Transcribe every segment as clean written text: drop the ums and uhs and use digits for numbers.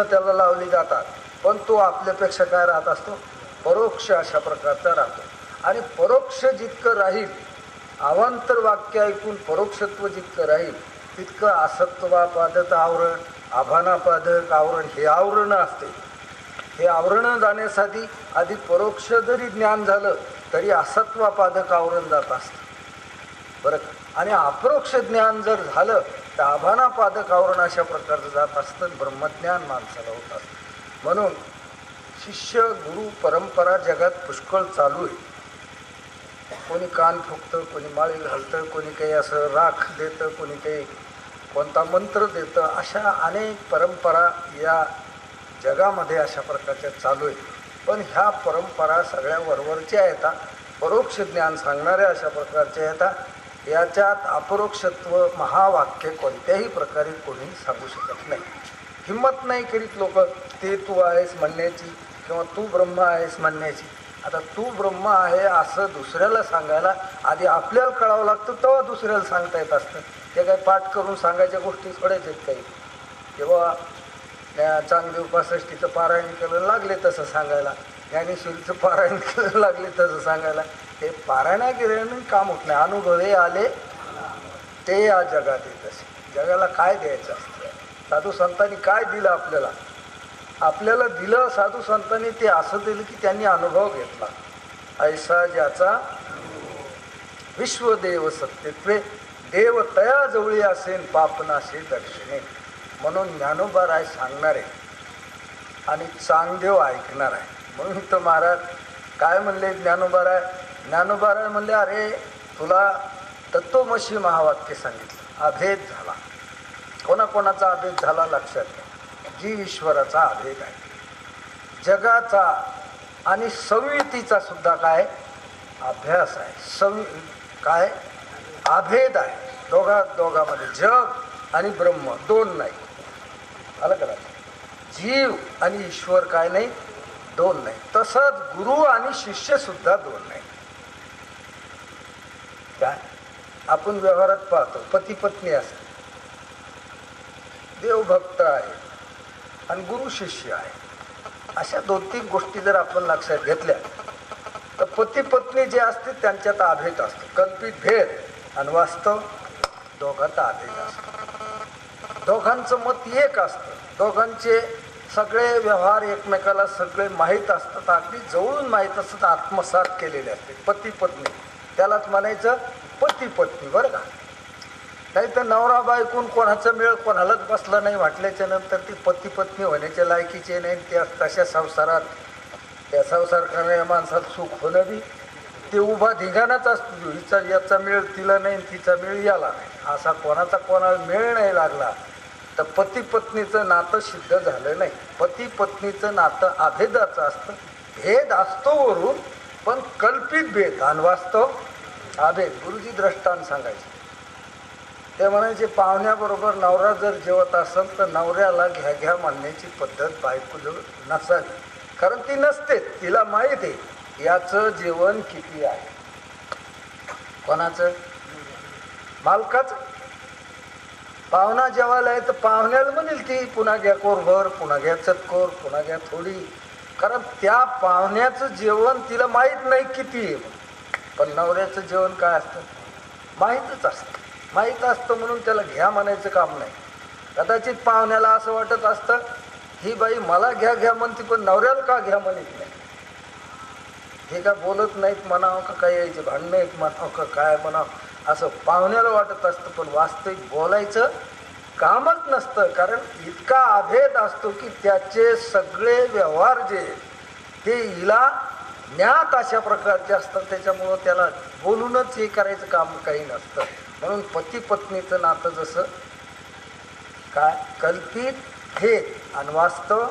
त्याला लावली जातात, पण तो आपल्यापेक्षा काय राहत असतो, परोक्ष अशा प्रकारचा राहतो. आणि परोक्ष जितकं राहील, अवांतर वाक्य ऐकून परोक्षत्व जितकं राहील, तितकं असत्वापादक आवरण, आभानापादक आवरण हे आवरण असते. हे आवरण जाण्यासाठी आधी परोक्ष जरी ज्ञान झालं तरी असत्वापादक आवरण जात असतं बरं. आणि अपरोक्ष ज्ञान जर झालं तर आभानापादक आवरण अशा प्रकारचं जात असतं, ब्रह्मज्ञान माणसाला होत असतं. म्हणून शिष्य गुरु परंपरा जगात पुष्कळ चालू आहे. कोणी कान फुकतं, कोणी माळी घालतं, कोणी काही असं राख देतं, कोणी काही कोणता मंत्र देतं. अशा अनेक परंपरा या जगामध्ये अशा प्रकारच्या चालू आहे. पण ह्या परंपरा सगळ्या वरवरच्या येतात, परोक्ष ज्ञान सांगणाऱ्या अशा प्रकारच्या येतात. याच्यात अपरोक्षत्व महावाक्य कोणत्याही प्रकारे कोणी सांगू शकत नाही. हिंमत नाही करीत लोक ते तू आहेस म्हणण्याची किंवा तू ब्रह्म आहेस म्हणण्याची. आता तू ब्रह्म आहे असं दुसऱ्याला सांगायला आधी आपल्याला कळावं लागतं, तेव्हा दुसऱ्याला सांगता येत असतं. ते काही पाठ करून सांगायच्या गोष्टी थोड्याच आहेत काही. तेव्हा चांगदेव पासष्टीचं पारायण केलं लागले तसं सांगायला, ज्ञानेश्वरीचं पारायण केलं लागले तसं सांगायला. हे पारायणा केल्यानं काम होत नाही. अनुभवे आले ते या जगात येत असे. जगाला काय द्यायचं असतं, साधू संतांनी काय दिलं आपल्याला, आपल्याला दिलं साधू संतांनी ते असं दिलं की त्यांनी अनुभव घेतला. ऐसा ज्याचा विश्वदेव सत्यत्वे देव तया जवळी असेन पापनाशे दर्शने. म्हणून ज्ञानोबा राय सांगणार आहे आणि चांगदेव ऐकणार आहे. म्हणून तर महाराज काय म्हणले ज्ञानोबा राय, ज्ञानोबा राय म्हणले अरे तुला तत्वमसी महावाक्य सांगितलं, अभेद झाला. कोणाकोणाचा अभेद झाला लक्षात घ्या. जीव ईश्वराचा अभेद आहे, जगाचा आणि संवितीचा सुद्धा काय अभ्यास आहे. काय अभेद आहे दोघांमध्ये, जग आणि ब्रह्म दोन नाही. आलं का? जीव आणि ईश्वर काय नाही, दोन नाही. तसंच गुरु आणि शिष्य सुद्धा दोन नाही. काय आपण व्यवहारात पाहतो, पती पत्नी असते, देवभक्त आहे आणि गुरु शिष्य आहे. अशा 2-3 गोष्टी जर आपण लक्षात घेतल्या तर पती पत्नी जे असते त्यांच्यात अभेद असतो, कल्पित भेद, आणि वास्तव दोघांत अभेद असतो. दोघांचं मत एक असतं, दोघांचे सगळे व्यवहार एकमेकाला सगळे माहीत असतात, अगदी जवळून माहीत असतात, आत्मसात केलेले असते. पती पत्नी त्यालाच म्हणायचं पती पत्नी बरं का. नाही तर नवरा बायकून कोणाचं मेळ कोणालाच बसला नाही म्हटल्याच्या नंतर ती पती पत्नी होण्याच्या लायकीचे नाही. त्या तशा संसारात त्या संसार करणाऱ्या माणसात सुख होणं बी ते उभा धिंगाणाच असतो. हिचा याचा मेळ तिला नाही, तिचा मेळ याला नाही, असा कोणाचा कोणाला मेळ नाही लागला तर पती पत्नीचं नातं सिद्ध झालं नाही. पती पत्नीचं नातं अभेदाचं असतं. भेद असतो वरून, पण कल्पित भेद आणि वास्तव अभेद. गुरुजी दृष्टांत सांगायचे, ते म्हणायचे पाहुण्याबरोबर नवरा जर जेवत असेल तर नवऱ्याला घ्या घ्या म्हणण्याची पद्धत बायकोजवळ नसावी, कारण ती नसते. तिला माहीत आहे याचं जेवण किती आहे. कोणाचं? मालकाचं. पाहुणा जेवायला आहे तर पाहुण्याला म्हणेल ती पुन्हा घ्या कोरभर, पुन्हा घ्या चतकोर, पुन्हा घ्या थोडी, कारण त्या पाहुण्याचं जेवण तिला माहीत नाही किती आहे. पण नवऱ्याचं जेवण काय असतं माहीतच असतं. माहीत असतं म्हणून त्याला घ्या म्हणायचं काम नाही. कदाचित पाहुण्याला असं वाटत असतं ही बाई मला घ्या घ्या म्हणते पण नवऱ्याला का घ्या म्हणत नाही. हे का बोलत नाहीत म्हणावं का, काय यायचे भांडणं आहेत म्हणावं का, काय म्हणावं असं पाहुण्याला वाटत असतं. पण वास्तविक बोलायचं कामच नसतं, कारण इतका अभेद असतो की त्याचे सगळे व्यवहार जे ते हिला ज्ञात अशा प्रकारचे असतात. त्याच्यामुळं त्याला बोलूनच हे करायचं काम काही नसतं. म्हणून पती पत्नीचं नातं जसं काय कल्पित भेद आणि वास्तव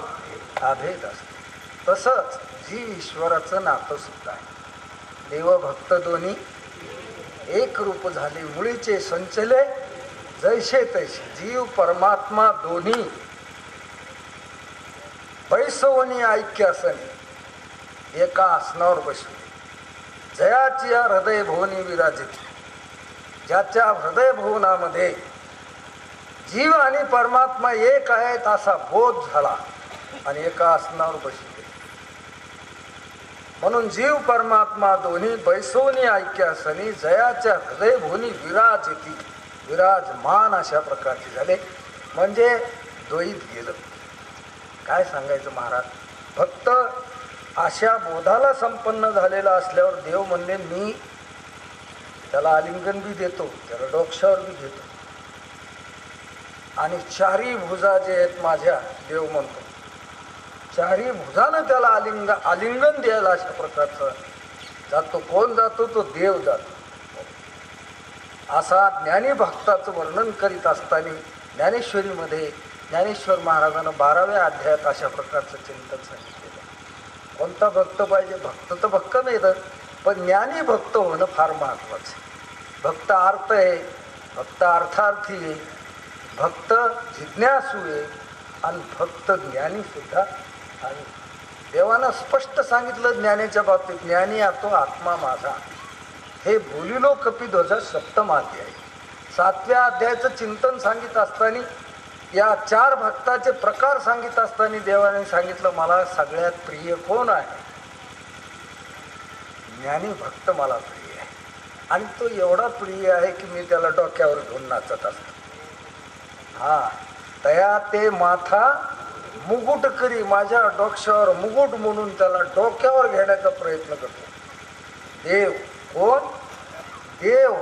अभेद असतं, तसंच जीव ईश्वराचं नातं सुद्धा आहे. देवभक्त दोन्ही एक रूप झाले, मुळीचे संचले जैसे तैसे. जीव परमात्मा दोन्ही पैसवनी ऐक्य असणे, एका आसनावर बसले. जयाची या हृदय भुवनी विराजित, ज्याच्या हृदय भुवनामध्ये जीव आणि परमात्मा एक आहेत असा बोध झाला आणि एका आसनावर बसले. म्हणून जीव परमात्मा दोन्ही बैसोनी ऐक्यासनी जयाच्या हृदय भूनी विराजती विराजमान अशा प्रकारचे झाले. म्हणजे द्वैत गेलं. काय सांगायचं महाराज. फक्त अशा बोधाला संपन्न झालेला असल्यावर देव म्हणले मी त्याला आलिंगन बी देतो, त्याला डोक्यावर बी घेतो, आणि चारी भुजा जे आहेत माझ्या, देव म्हणतो चारी भुजानं त्याला आलिंगन द्यायला अशा प्रकारचा जातो. कोण जातो? तो देव जातो. असा ज्ञानी भक्ताचं वर्णन करीत असताना ज्ञानेश्वरीमध्ये ज्ञानेश्वर महाराजांना 12व्या अध्यायात अशा प्रकारचं चिंतन सांगितलेलं. कोणता भक्त पाहिजे? भक्त तर भक्त नाही तर, पण ज्ञानी भक्त होणं फार महत्वाचं. भक्त अर्थ आहे, भक्त अर्थार्थी आहे, भक्त जिज्ञासू आहे, आणि भक्त ज्ञानी सुद्धा आहे. देवानं स्पष्ट सांगितलं ज्ञानाच्या बाबतीत, ज्ञानी तो आत्मा माझा. हे बोलिलो कपिध्वज 7मा अध्याय. 7व्या अध्यायाचं चिंतन सांगित असताना या 4 भक्ताचे प्रकार सांगित असताना देवाने सांगितलं मला सगळ्यात प्रिय कोण आहे? ज्ञानी भक्त मला प्रिय आहे. आणि तो एवढा प्रिय आहे की मी त्याला डोक्यावर घेऊन नाचत असतो. हा तया ते माथा मुकुट करी, माझ्या डोक्यावर मुकुट म्हणून त्याला डोक्यावर घेण्याचा प्रयत्न करतो. देव कोण? देव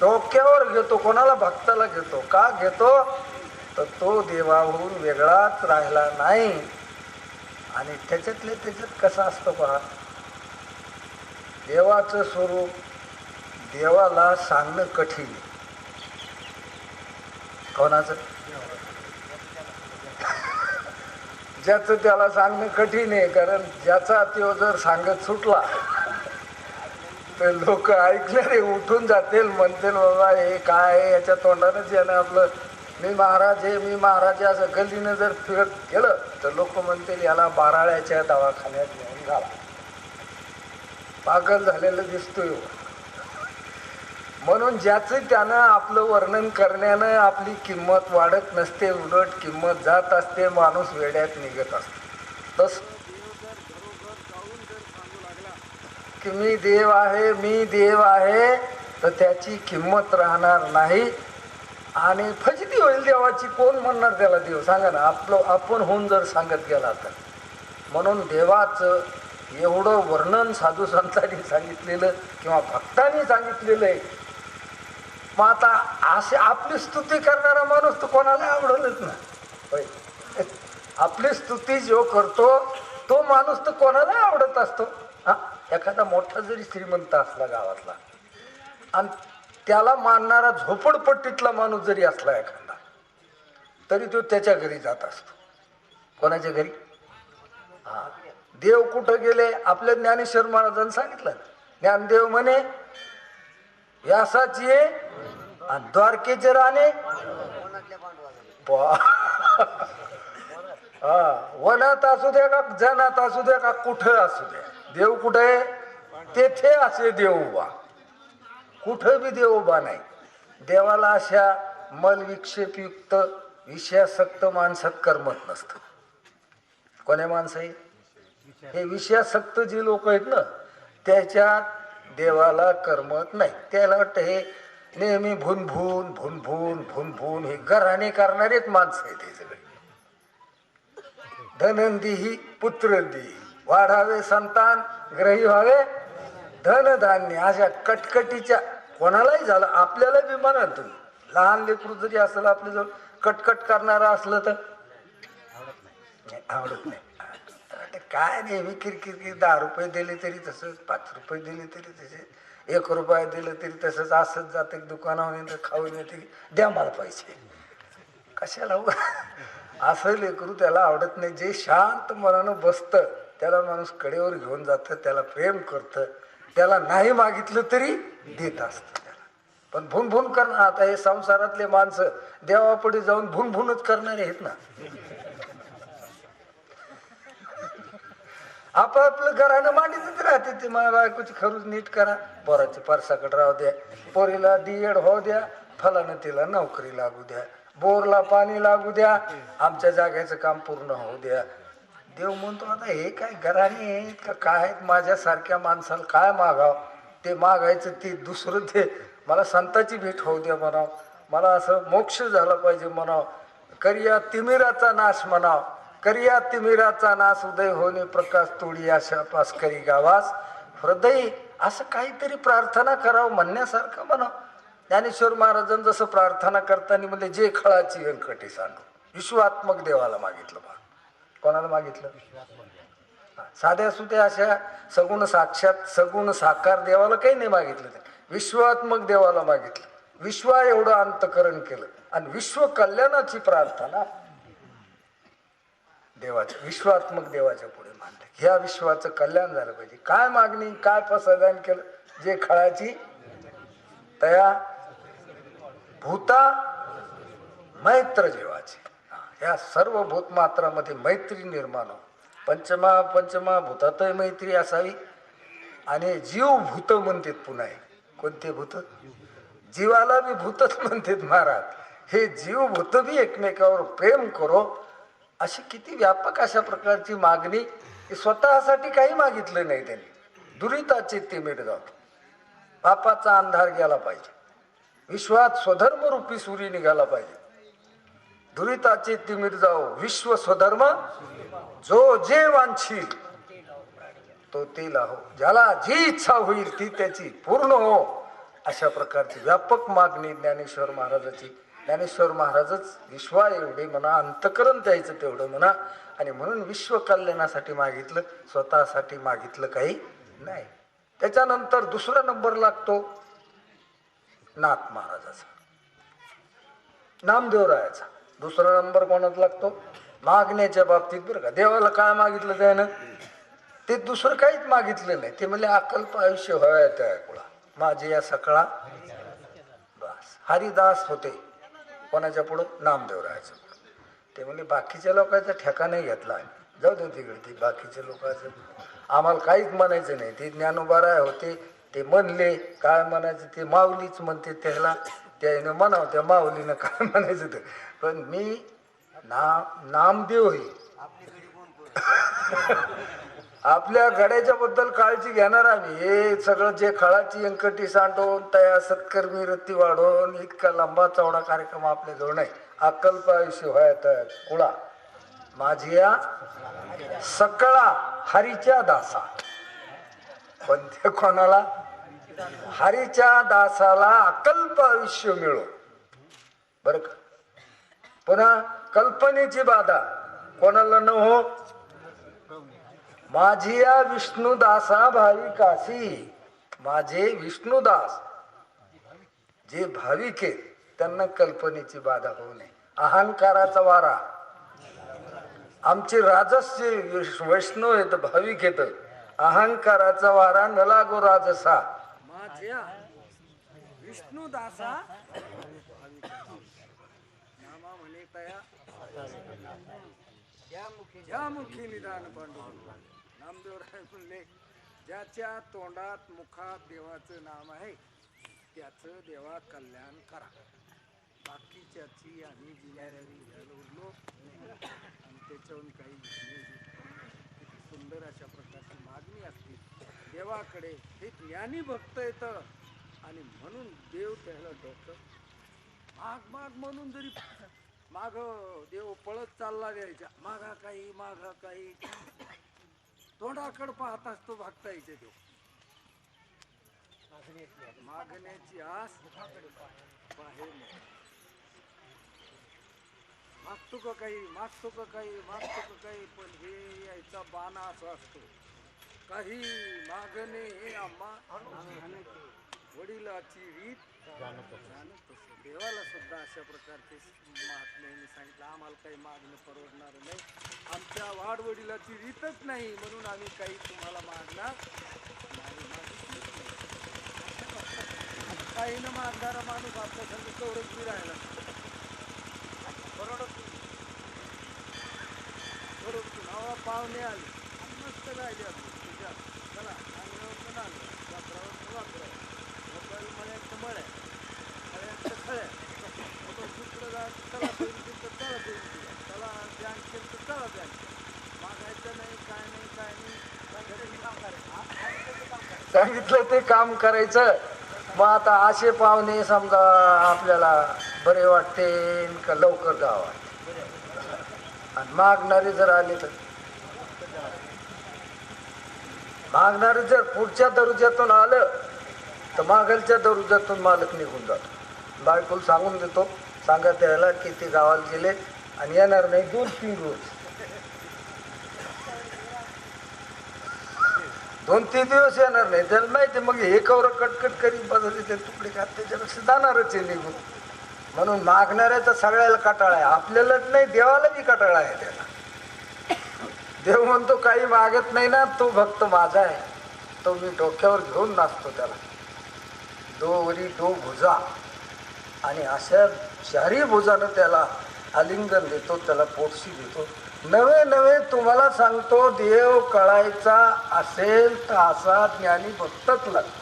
डोक्यावर घेतो. कोणाला? भक्ताला घेतो. का घेतो? तर तो देवाहून वेगळाच राहिला नाही. आणि त्याच्यात कसं असतं पहा, देवाचं स्वरूप देवाला सांगणं कठीण. कोणाचं? ज्याचं त्याला सांगणं कठीण आहे. कारण ज्याचा तो जर सांगत सुटला तर लोक ऐकणारे उठून जातील, म्हणतील बाबा हे काय आहे, याच्या तोंडानंच यानं आपलं मी महाराज आहे मी महाराज आहे असं गल्लीनं जर फिरत गेलं तर लोक म्हणतील याला बाराळ्याच्या दवाखान्यात नेऊन घाला, पागल झालेलं दिसतोय. म्हणून ज्याचं त्यानं आपलं वर्णन करण्यानं आपली किंमत वाढत नसते, उलट किंमत जात असते. माणूस वेड्यात निघत असतो. तस की मी देव आहे मी देव आहे तर त्याची किंमत राहणार नाही आणि फजिती होईल देवाची. कोण म्हणणार त्याला देव? सांगा ना. आपण होऊन जर सांगत गेला तर. म्हणून देवाचं एवढं वर्णन साधू संतांनी सांगितलेलं किंवा भक्तांनी सांगितलेलं आहे. मग आता असे आपली स्तुती करणारा माणूस तर कोणाला आवडलच ना. आपली स्तुती जो करतो तो माणूस तर कोणाला आवडत असतो. हा एखादा मोठा जरी श्रीमंत असला गावातला आणि त्याला मानणारा झोपडपट्टीतला माणूस जरी असला एखादा, तरी तो त्याच्या घरी जात असतो. कोणाच्या घरी? हा देव कुठं गेले? आपल्या ज्ञानेश्वर महाराजांनी सांगितलं. ज्ञानदेव म्हणे व्यासाची आणि द्वारकेचे राणे वनात असू द्या का जनात असू द्या का कुठं असू द्या, देव कुठे तेथे असे देव उभा. कुठं बी देव उभा नाही. देवाला अशा मलविक्षेपयुक्त विषयासक्त माणसात करमत नसतं. कोण्या माणसं आहे हे विषयासक्त जे लोक आहेत ना, त्याच्यात देवाला करमत नाही. त्याला वाटतं हे नेहमी भुनभुन भुनभुन भुनभुन हे घराणे करणारेच माणसं आहेत. हे सगळे धनंदी ही पुत्रंदी वाढावे संतान ग्रही व्हावे धनधान्य अशा कटकटीच्या कोणालाही झालं. आपल्याला बी म्हणा तुम्ही लहान लेकरू जरी असलं आपलं जर कटकट करणारा असलं तर आवडत नाही. काय नेहमी किरकिर 10 रुपये दिले तरी तसंच, 5 रुपये दिले तरी तसे, 1 रुपया दिलं तरी तसंच. असंच जाते दुकानावर खाऊन येते द्या मला पैसे. कशाला असं लेकरू त्याला आवडत नाही. जे शांत मनानं बसतं त्याला माणूस कडेवर घेऊन जातं, त्याला प्रेम करतं, त्याला नाही मागितलं तरी देत असतं त्याला. पण भुनभुन करणं, आता हे संसारातले माणसं देवापुढे जाऊन भुनभुनच करणारे आहेत ना. आपापलं घरानं मांडीतच राहते. ते माझ्या बायकोची खरूच नीट करा, पोराची परसाकड राहू द्या, पोरीला डीएड होऊ द्या, फलानं तिला नोकरी लागू द्या, बोरला पाणी लागू द्या, आमच्या जाग्याचं काम पूर्ण होऊ द्या, देव म्हणतो आता हे काय घराणे आहेत का काय आहेत, माझ्यासारख्या माणसाला काय मागावं, ते मागायचं ते दुसरं ते मला संताची भेट होऊ द्या म्हणाव, मला असं मोक्ष झाला पाहिजे म्हणाव, करिया तिमिराचा नाश म्हणाव, करिया तिमिराचा नाश उदय होणे प्रकाश तोडी आशा पास करी गावास हृदय, असं काहीतरी प्रार्थना करावं म्हणण्यासारखं म्हणाव. ज्ञानेश्वर महाराजांनी जसं प्रार्थना करताना म्हणजे जे खळाची व्यंकटी सांडू, विश्वात्मक देवाला मागितलं बा. कोणाला मागितलं? साध्या सुध्या अशा सगुण साक्षात सगुण साकार देवाला काही नाही मागितलं, ते विश्वात्मक देवाला मागितलं. विश्वा एवढं अंतकरण केलं आणि विश्व कल्याणाची प्रार्थना देवाच्या विश्वात्मक देवाच्या पुढे मांडली. ह्या विश्वाचं कल्याण झालं पाहिजे. काय मागणी काय प्रसादन केलं? जे खळाची तया भूता मैत्र जीवाची, ह्या सर्व भूतमात्रामध्ये मैत्री निर्माण हो. पंचमा भूतातही मैत्री असावी. आणि जीव भूत म्हणतात पुन्हा. कोणते भूत? जीवाला बी भूतच म्हणतात महाराज. हे जीव भूत बी एकमेकावर प्रेम करो, अशी किती व्यापक अशा प्रकारची मागणी. स्वतःसाठी काही मागितलं नाही त्यांनी. दुरिताचे तिमिर जातो, पापाचा अंधार गेला पाहिजे, विश्वात स्वधर्म रूपी सूर्य निघाला पाहिजे. दुरिताचे तिमिर जाओ विश्व स्वधर्म, जो जे वांछील तो ते लाहो, ज्याला जी इच्छा होईल ती त्याची पूर्ण हो. अशा प्रकारची व्यापक मागणी ज्ञानेश्वर महाराजाची. ज्ञानेश्वर महाराजच विश्वा एवढे म्हणा, अंतकरण द्यायचं तेवढं म्हणा. आणि म्हणून विश्व कल्याणासाठी मागितलं, स्वतःसाठी मागितलं काही नाही. त्याच्यानंतर दुसरा नंबर लागतो नाथ महाराजाचा, नामदेवरायाचा. दुसरा नंबर कोणाचा लागतो? मागण्याच्या बाबतीत बरं का. देवाला काय मागितलं त्यानं? ते दुसरं काहीच मागितलं नाही. ते म्हणजे अकल्प आयुष्य व्हावं त्या कुळा माझे या सकाळा बस. हरिदास होते कोणाच्या पुढं? नामदेवरायाच्या पुढं. ते म्हणजे बाकीच्या लोकांचा ठेका नाही घेतला, जाऊ दे तिकडे. ते बाकीच्या लोकांचं आम्हाला काहीच म्हणायचं नाही. ते ज्ञानोबाराय होते, ते म्हणले काय म्हणायचं ते माऊलीच म्हणते त्याला, त्याने म्हणावं त्या माऊलीनं काय म्हणायचं ते. पण मी नामदेव आहे. आपल्या गड्याच्या बद्दल काळजी घेणार आम्ही. हे सगळं जे खळाची अंकटी सांडून तया सत्कर्मी रत्ती वाढवून इतका लंबा चौडा कार्यक्रम आपल्या जवळ नाही. अकल्प आयुष्य व्हायत कुळा माझी या सकळा हरीच्या दासा. पण ते कोणाला? हरीच्या दासाला अकल्प आयुष्य मिळो बर का. पुन्हा कल्पनेची बाधा कोणाला न हो? माझी या विष्णुदासा भाविकासी. माझे विष्णुदास जे भाविक आहेत त्यांना कल्पनेची बाधा होऊ नये. अहंकाराचा वारा आमचे राजस्य वैष्णव आहेत, भाविक आहेत. अहंकाराचा वारा न लागो राजसा. माझ्या विष्णुदासा नामा म्हणे तया ज्या मुखी निदान पांडुरंग. नामदेवराय म्हणले ज्याच्या तोंडात मुखात देवाचं नाम आहे त्याचं देवा कल्याण करा. बाकीच्याची आम्ही जिल्ह्यावी उरलो आणि त्याच्याहून काही किती सुंदर अशा प्रकारची मागणी असते देवाकडे. हे ज्ञानी भक्त येतं आणि म्हणून देव त्याला डोकं माग माग म्हणून जरी माग देव पळत चालला द्यायचा. मागा काही मागा काही, तोंडाकडे पाहत असतो भागता यायचे देव. मागण्याची आस बाहेर मागतो का काही मागतो का काही मागतो का काही. पण हे यायचा बाणा असा असतो काही मागणे हे आम्हा वडिलाची रीत जाणत. देवाला सुद्धा अशा प्रकारचे महात्म्याने सांगितलं आम्हाला काही मागणं परवडणार नाही, आमच्या वाडवडिलाची रीतच नाही म्हणून आम्ही काही तुम्हाला मागणार नाही. काही न मागणारा माणूस आपल्या संग तेवढंच मी राहिला परवडत नावा पाहुणे आले मस्त राहिले तुझ्या चला अंगणावर पण आलं वापरावर वापरा मोबाईल मळ्याचं मळ्या खळ्याचं खळ्या दुसरं चला त्याला बँक केलं तर चला बँक मागायचं सांगितलं ते काम करायचं. मग आता असे पाहुणे समजा आपल्याला बरे वाटते का लवकर गावात, आणि मागणारे जर आले तर मागणारे जर पुढच्या दरुज्यातून आलं तर मागलच्या दरुज्यातून मालक निघून जातो. बायकोला सांगून देतो, सांगा त्याला की ते गावाला गेले आणि येणार नाही 2-3 दिवस. 2-3 दिवस येणार नाही. त्याला माहिती मग हे कवर कटकट करीत बदलले ते तुकडे खात त्याच्यापेक्षा जाणारच आहे निघून. म्हणून मागणाऱ्याचा सगळ्याला कटाळा आहे, आपल्याला नाही देवाला बी कटाळा आहे. त्याला देव म्हणतो काही मागत नाही ना, तो भक्त माझा आहे, तो मी डोक्यावर घेऊन नाचतो त्याला. वरी 2 भुजा, आणि अशा 4ही भुजानं त्याला आलिंगन देतो, त्याला पोटशी देतो. नवे तुम्हाला सांगतो, देव कळायचा असेल तर असा ज्ञानी भक्तच लागतो.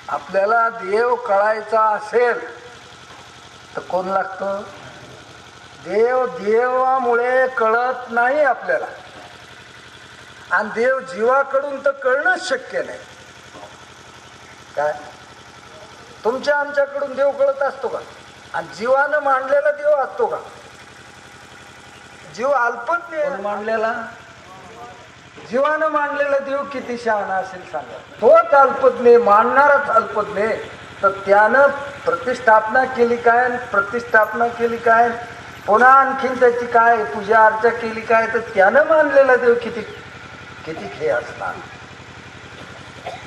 आपल्याला देव कळायचा असेल तर कोण लागतं? देव देवामुळे कळत नाही आपल्याला, आणि देव जीवाकडून तर कळणंच शक्य नाही. काय तुमच्या आमच्याकडून देव कळत असतो का? आणि जीवानं मांडलेला देव असतो का? जीव अल्पच नाही मांडलेला. जीवानं मांडलेला देव किती शहाणा असेल सांगा. तोच अल्पज्ञ, मांडणारच अल्पज्ञ. तर त्यानं प्रतिष्ठापना केली काय, प्रतिष्ठापना केली काय, पुन्हा आणखीन त्याची काय पूजा अर्चा केली काय, तर त्यानं मानलेला देव किती किती खेळ असणार.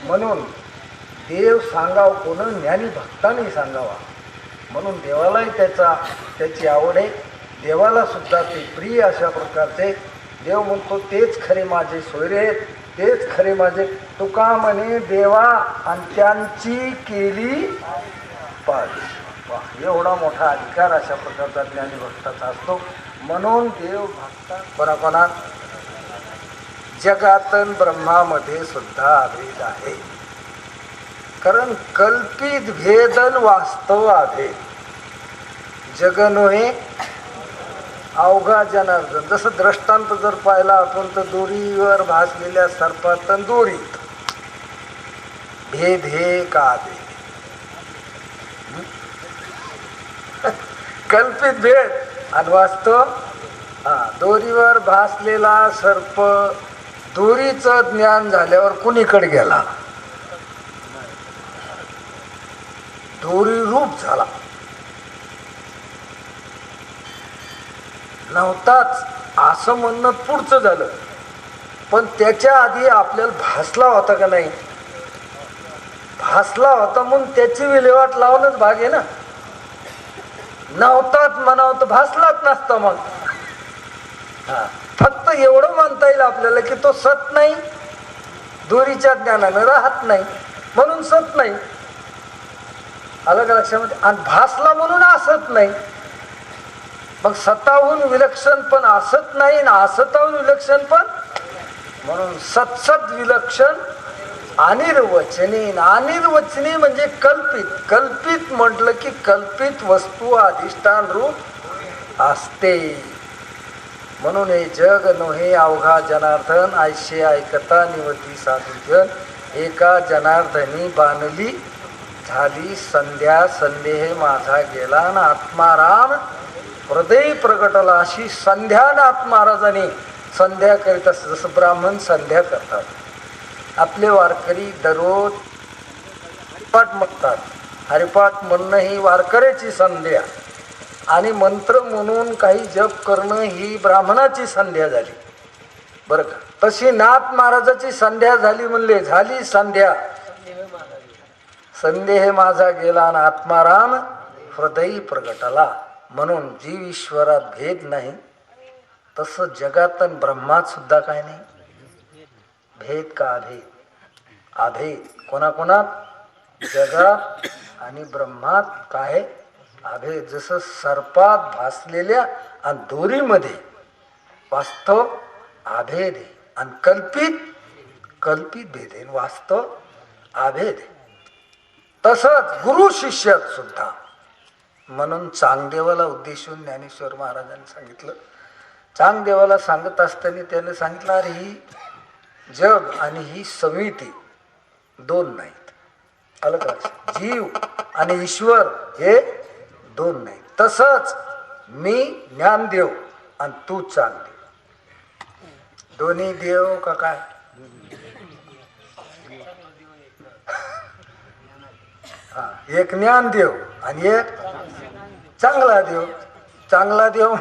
म्हणून देव सांगाव कोण? ज्ञानी भक्तांनी सांगावा. म्हणून देवालाही त्याची आवड आहे, देवाला सुद्धा ते प्रिय अशा प्रकारचे. देव म्हणतो तेच खरे माझे सोयरे आहेत, तेच खरे माझे. तुका म्हणे देवा आणि त्यांची केली पाळी. एवढा मोठा अधिकार अशा प्रकारचा ज्ञानी भक्ताचा असतो. म्हणून देव भक्ता कोणाकोणात? जगातन ब्रह्मामध्ये सुद्धा अभेद आहे. कारण कल्पित भेदन वास्तव अभेद. जग नव्हे अवघा जनार्दन. जसं दृष्टांत जर पाहिला आपण तर दोरीवर भासलेल्या सर्पात दोरीत भेद हे का भेद? कल्पित भेद आणि वास्तव. दोरीवर भासलेला सर्प दोरीचं ज्ञान झाल्यावर कुणीकडे गेला? दोरी रूप झाला, नव्हताच असं म्हणणं पुढचं झालं. पण त्याच्या आधी आपल्याला भासला होता का नाही? भासला होता म्हणून त्याची विल्हेवाट लावणंच भाग आहे ना. नव्हताच म्हणावं तर भासलाच नसता. मग फक्त एवढं म्हणता येईल आपल्याला की तो सत नाही, दोरीच्या ज्ञानानं राहत नाही म्हणून सत नाही. अलग लक्षामध्ये. आणि भासला म्हणून असत नाही. मग सताहून विलक्षण पण असत नाही ना असताहून विलक्षण पण. म्हणून सत्सत विलक्षण अनिर्वचनी. अनिर्वचनी म्हणजे कल्पित. कल्पित म्हटलं की कल्पित वस्तू अधिष्ठान रूप असते. म्हणून हे जग नव्हे अवघा जनार्दन, ऐशे ऐकता निवती साधूजन. एका जनार्दनी बांधली झाली संध्या, संदेह माझा गेला ना आत्माराम हृदय प्रगटला. अशी संध्यानाथ महाराजांनी संध्या करीत असत. जसं ब्राह्मण संध्या करतात, आपले वारकरी दररोज हरिपाठ म्हणतात. हरिपाठ म्हणणं ही वारकऱ्याची संध्या, आणि मंत्र म्हणून काही जप करणं ही ब्राह्मणाची संध्या झाली. बरं का? तशी नाथ महाराजाची संध्या झाली म्हणले. झाली संध्या, संदेह माझा गेला आणि आत्माराम हृदय प्रगटला. म्हणून जीव ईश्वरात भेद नाही, तसं जगात आणि ब्रह्मात सुद्धा काय नाही भेद. का अभेद? अभेद कोणाकोणात? जगात आणि ब्रह्मात काय अभेद. जसं सर्पात भासलेल्या आणि दोरीमध्ये वास्तव अभेद आहे, आणि कल्पित भेद आहे, वास्तव अभेद आहे. तसंच गुरु शिष्यात सुद्धा. म्हणून चांगदेवाला उद्देशून ज्ञानेश्वर महाराजांनी सांगितलं. चांगदेवाला सांगत असताना त्याने सांगितलं, अरे ही जग आणि ही समिती दोन नाहीत. आलं का लक्षात? जीव आणि ईश्वर हे दोन नाहीत. तसंच मी ज्ञानदेव आणि तू चांगदेव, दोन्ही देव का काय? हा, एक ज्ञानदेव आणि एक चांगला देव. चांगला देव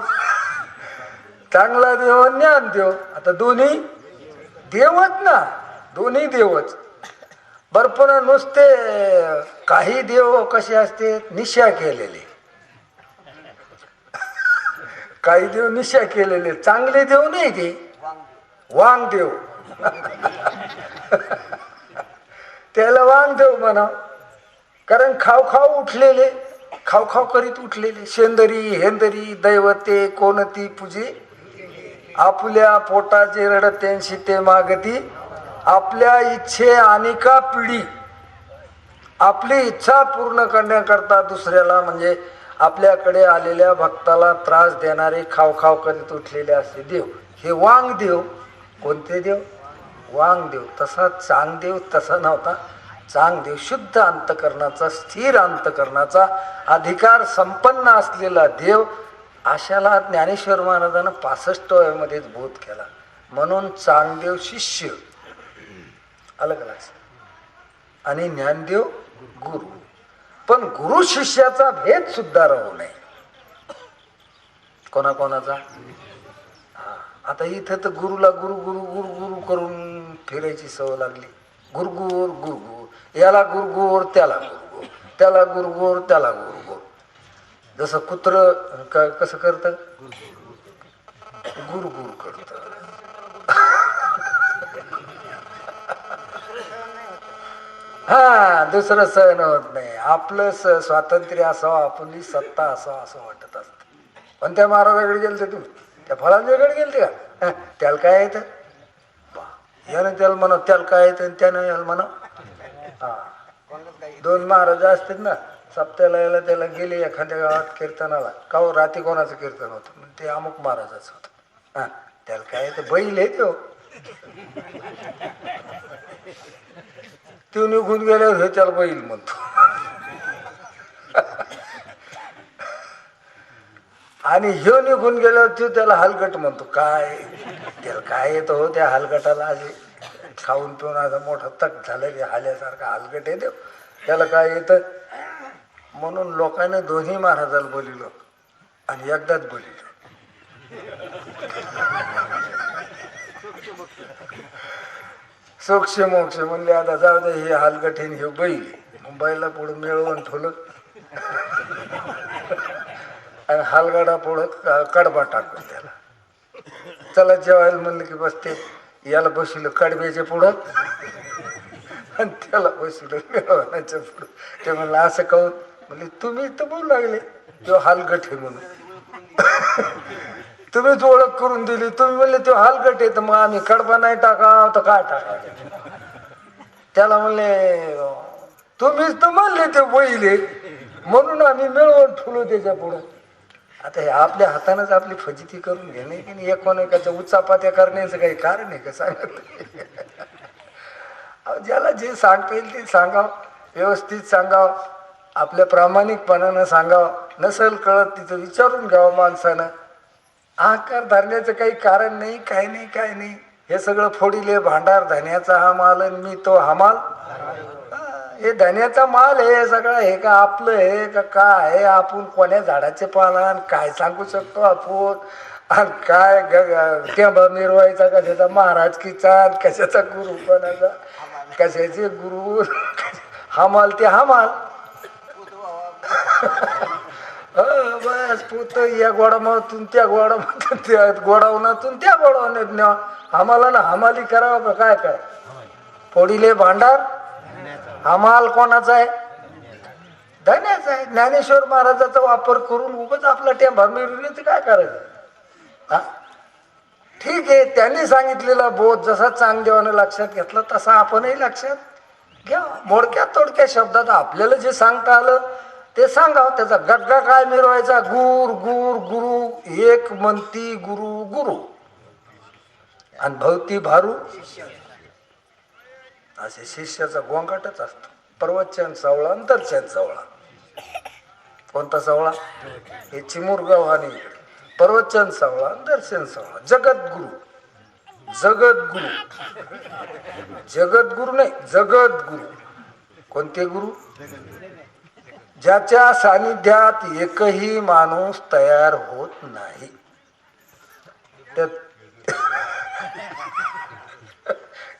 चांगला देव आणि ज्ञानदेव. आता दोन्ही देवच ना, दोन्ही देवच. बर पण नुसते काही देव कसे असते? निशा केलेले. काही देव निशा केलेले, चांगले देव नाही ते, वांग देव. त्याला वांग देव म्हणा. कारण खाव खाव उठलेले, खाव खाव करीत उठलेले. शेंदरी हेंदरी दैवते कोणती पूजे, आपल्या पोटाचे रडत्यांशी ते मागती. आपल्या इच्छे आणि का पिढी, आपली इच्छा पूर्ण करण्याकरता दुसऱ्याला म्हणजे आपल्याकडे आलेल्या भक्ताला त्रास देणारे खाव खाव करीत उठलेले असे देव, हे वांग देव. कोणते देव? वांग देव. तसा चांगदेव तसा नव्हता. चांगदेव शुद्ध अंतकरणाचा, स्थिर अंतकरणाचा, अधिकार संपन्न असलेला देव. अशाला ज्ञानेश्वर महाराजांना 65व्या मध्येच बोध केला. म्हणून चांगदेव शिष्य, आलं का लक्षात? आणि ज्ञानदेव गुरु. पण गुरु शिष्याचा भेद सुद्धा राहू नये. कोणाकोणाचा? हा, आता इथं तर गुरुला गुरु गुरु गुरु गुरु करून फिरायची सवय लागली. गुरगुर गुरगुर, याला गुरगुर त्याला गुरगुर, त्याला गुरगुर त्याला गुरगुर. जसं कुत्र कसं करतं? गुरगुर करत. हा, दुसरं सहन होत नाही. आपलं स्वातंत्र्य असावं, आपली सत्ता असावं असं वाटत असत. पण त्या महाराजाकडे गेलते तुम्ही, त्या फळांच्याकडे गेलते का? त्याला काय येतं? यानं त्याला म्हणा त्याला काय येतं, त्यानं याला म्हणा. हा, दोन महाराज असतात ना, सप्त्याला याला त्याला गेले एखाद्या गावात कीर्तनाला. का हो, रात्री कोणाचं कीर्तन होतं? ते अमुक महाराजाचं होतं. हा, त्याला काय येतं? बैल आहे तो. तो निघून गेल्यावर हे त्याला बैल म्हणतो. आणि ह्यो निघून गेल्यावर तो त्याला हलगट म्हणतो. काय त्याला काय येतं हो त्या हलगटाला? आधी खाऊन पिऊन आता मोठा तक झालं की हाल्यासारखा हलगट येतो, त्याला काय येतं? म्हणून लोकांनी दोन्ही महाराजाला बोलिलं आणि एकदाच बोलिलं. सोक्ष मोक्ष म्हणले. आता जाऊ दे, हे हलगठीन हे बैल. मुंबईला पुढे मिळवून ठेवलं आणि हलगडा पुढं कडबा टाकून त्याला. चला जेवायला म्हणलं की बस ते याला बसवलं कडब्याच्या पुढं आणि त्याला बसवलं मिळवण्याच्या पुढं. ते म्हणलं असं कहून? म्हणजे तुम्ही तर बोलू लागले तो हलगट आहे म्हणून. तुम्हीच ओळख करून दिली. तुम्ही म्हणले तो हलगट आहे, तर मग आम्ही कडबा नाही टाका तर काय टाका? त्याला म्हणले तुम्हीच तर म्हणले ते बैल आहे म्हणून आम्ही मिळवून ठेवलो त्याच्या पुढं. आता हे आपल्या हातानंच आपली फजिती करून घेणे की नाही, एकोणएकाच्या उचापात्या करण्याचं काही कारण आहे का? सांगत ज्याला जे सांगता येईल ते सांगावं, व्यवस्थित सांगावं, आपल्या प्रामाणिकपणानं सांगावं. नसेल कळत तिथं विचारून घ्यावं माणसानं. अहंकार धरण्याचं काही कारण नाही, काही नाही, काही नाही. हे सगळं फोडीले भांडार, धन्याचा हा माल आणि मी तो हा माल. हे धन्याचा माल हे सगळं हे का आपलं हे का काय आहे? आपण कोण्या झाडाचे पालन काय सांगू शकतो आपण? आणि काय टेंबा मिरवायचा कशाचा? महाराज किचा कशाचा गुरुपणाचा? कशाचे गुरु? हा माल ते हा माल. बस पुत या गोडामातून त्या गोडामातून, त्या गोडावनातून त्या गोडावण्यात न्या. आम्हाला ना हमाली करावं का काय करा? फोडीले भांडार. हमाल कोणाचा आहे? धन्याचा आहे. ज्ञानेश्वर महाराजाचा वापर करून उगाच आपला टेंबा मिळून काय करायचं? हा, ठीक आहे. त्यांनी सांगितलेला बोध जसा चांगदेवानं लक्षात घेतला तसा आपणही लक्षात घ्या. मोडक्या तोडक्या शब्दात आपल्याला जे सांगता आलं ते सांगावं. त्याचा गग्गा काय मिरवायचा? गुर गुर गुरु, एक म्हणती गुरु गुरु आणि भवती भारू. असे शिष्याचा गोंगाटच असतो. प्रवचन सावळा आणि दर्शन सावळा. कोणता सावळा? हे चिमुरगाव आणि प्रवचन सावळा आणि दर्शन सावळा. जगद्गुरु, जगद्गुरु, जगद्गुरु नाही, जगद्गुरु. कोणते गुरु? ज्याच्या सानिध्यात एकही माणूस तयार होत नाही.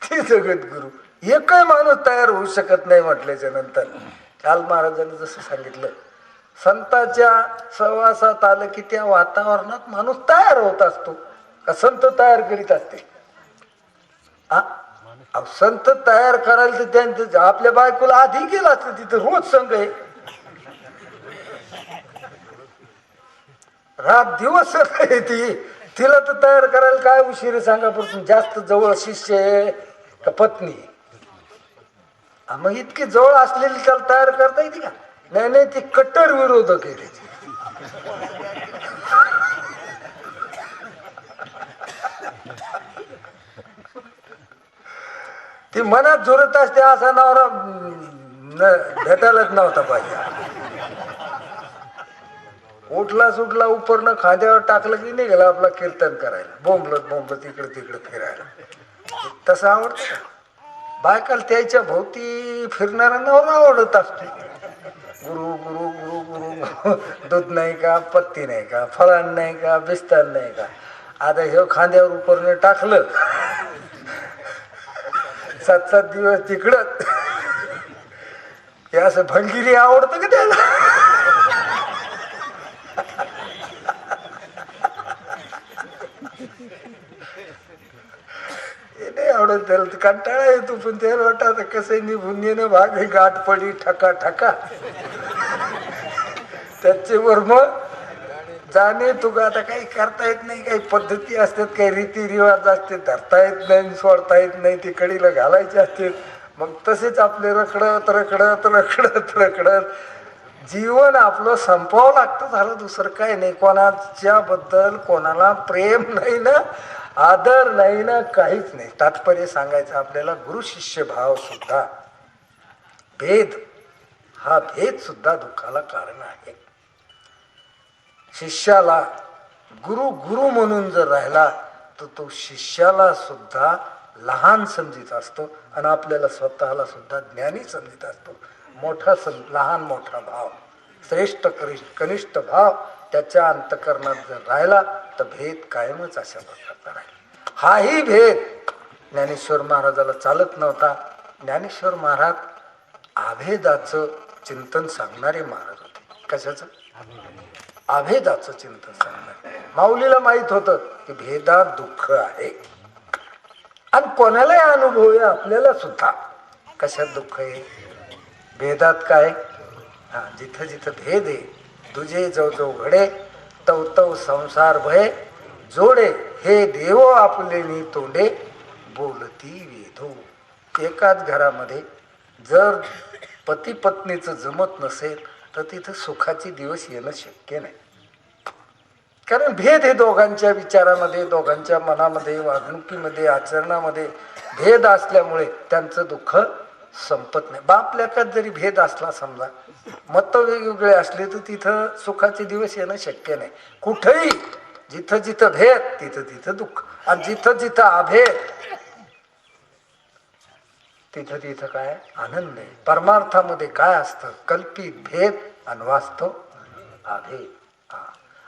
ते जगद्गुरु. एकही माणूस तयार होऊ शकत नाही म्हटल्याच्या नंतर काल महाराजांनी जसं सांगितलं, संतांच्या सहवासात आलं की त्या वातावरणात माणूस तयार होत असतो. का संत तयार करीत असते? संत तयार करायला तर त्यांचं आपल्या बायकोला आधी गेला असतं, तिथं रोज संघ आहे, रात दिवस ती. तिला तर तयार करायला काय उशीर सांगा. पण जास्त जवळ शिष्य आहे का पत्नी? मग इतकी जवळ असलेली त्याला तयार करता येते का? नाही नाही, ती कट्टर विरोधक आहे त्याची. ती मनात झुरत असते, असा नवरा भेटायलाच नव्हता पाहिजे. उठला सुटला उपरनं खांद्यावर टाकलं की निघाला आपला कीर्तन करायला, बोंबलत बोंबलत इकडे तिकडे फिरायला. तसं आवडतं का? बायकाला त्याच्या भोवती फिरणारा नवरा आवडत असतो. गुरु गुरु गुरु गुरु. दूध नाही का, पत्ती नाही का, फळाण नाही का, बिस्तान नाही का. आता हे खांद्यावर उपरनं टाकलं, 7-7 दिवस तिकडं. हे असं भंगिरी आवडतं का त्याला? नाही आवडत त्याला, कंटाळा येतो. पण त्याला वाटत आता कसं निघून येणं भाग आहे. गाठ पडी ठका ठका त्याच्यावर मग जाणे तू. आता काही करता येत नाही, काही पद्धती असतात, काही रीतिरिवाज असते, धरता येत नाही, सोडता येत नाही, ती कडीला घालायची असते. मग तसेच आपले रखडत रखडत रखडत रखडत जीवन आपलं संपवावं लागतं. झालं, दुसरं काय नाही. कोणाच्या बद्दल कोणाला प्रेम नाही ना, आदर नाही ना, काहीच नाही. तात्पर्य सांगायचं आपल्याला, गुरु शिष्य भाव सुद्धा भेद, हा भेद सुद्धा दुःखाला कारण आहे. शिष्याला गुरु गुरु म्हणून जर राहिला तर तो शिष्याला सुद्धा लहान समजित असतो आणि आपल्याला स्वतःला सुद्धा ज्ञानी समजित असतो. मोठा लहान मोठा भाव, श्रेष्ठ कनिष्ठ भाव त्याच्या अंतःकरणात जर राहिला तर भेद कायमच अशा प्रकारचा राहील. हाही भेद ज्ञानेश्वर महाराजाला चालत नव्हता. ज्ञानेश्वर महाराज अभेदाचं चिंतन सांगणारे महाराज होते. कशाचं? अभेदाचं चिंतन सांगणार. माऊलीला माहित होतं की भेदात दुःख आहे आणि कोणालाही अनुभव आहे, आपल्याला सुद्धा. कशात दुःख आहे? भेदात. काय? जिथं जिथं भेद आहे, तुझे जो जो घडे तव तव संसार भय जोडे, हे देव आपले नी तोंडे बोलती वेधो. एकाच घरामध्ये जर पती पत्नीचं जमत नसेल तर तिथं सुखाचे दिवस येणं शक्य नाही. कारण भेद हे दोघांच्या विचारामध्ये, दोघांच्या मनामध्ये, वागणुकीमध्ये, आचरणामध्ये भेद असल्यामुळे त्यांचं दुःख संपत नाही. बाप लेकात जरी भेद असला, समजा मत वेगवेगळे असले, तर तिथं सुखाचे दिवस येणं शक्य नाही. कुठेही जिथं जिथं भेद तिथं तिथं दुःख, आणि जिथं जिथं अभेद तिथं तिथं काय? आनंद आहे. परमार्थामध्ये काय असतं? कल्पित भेद आणि वास्तव अभेद.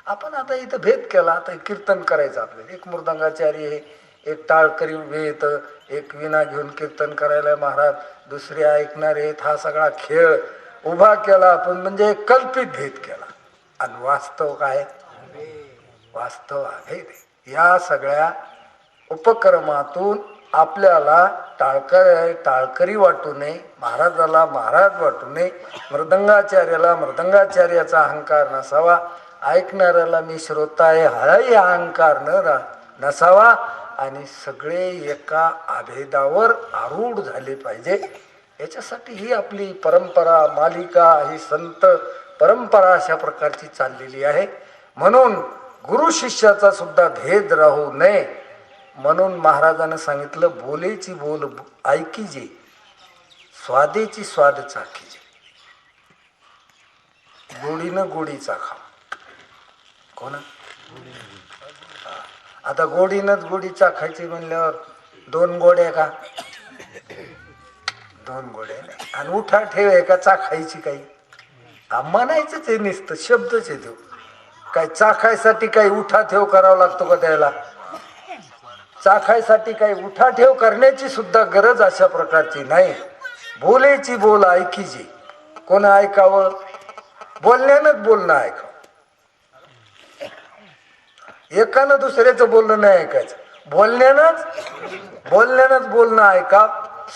आपण आता इथं भेद केला. आता कीर्तन करायचं आपल्याला. एक मृदंगाचारी आहे, एक टाळकरी उभे येतं, एक विणा घेऊन कीर्तन करायला महाराज, दुसरे ऐकणार आहेत. हा सगळा खेळ उभा केला आपण, म्हणजे एक कल्पित भेद केला. आणि वास्तव काय? वास्तव अभेद आहे. या सगळ्या उपक्रमातून आपल्याला टाळकरी वाटू नये, महाराजाला महाराज वाटू नये, मृदंगाचार्याला मृदंगाचार्याचा अहंकार नसावा, ऐकणाऱ्याला मी श्रोता आहे हाही अहंकार नसावा, आणि सगळे एका अभेदावर आरूढ झाले पाहिजे. याच्यासाठी ही आपली परंपरा, मालिका, ही संत परंपरा अशा प्रकारची चाललेली आहे. म्हणून गुरु शिष्याचा सुद्धा भेद राहू नये म्हणून महाराजांनी सांगितलं, बोलेची बोल ऐकी जे स्वादेची स्वाद चाखीची, गोडीनं गोडीचा खा. कोण? आता गोडीनंच गोडी चाखायची म्हणल्यावर दोन गोड्या का? दोन गोड्या नाही. आणि उठा ठेव आहे का चाखायची काही? म्हणायचंच आहे, नुसतं शब्दच आहे तो. काय चाखायसाठी काही उठा ठेव करावा लागतो का त्याला? चाखायसाठी काही उठा ठेव करण्याची सुद्धा गरज अशा प्रकारची नाही. बोलायची बोल ऐकीची. कोण ऐकावं? बोलण्यानंच बोलणं ऐकावं. एकानं दुसऱ्याचं बोलणं नाही ऐकायचं. बोलण्यानंच बोलणं ऐका.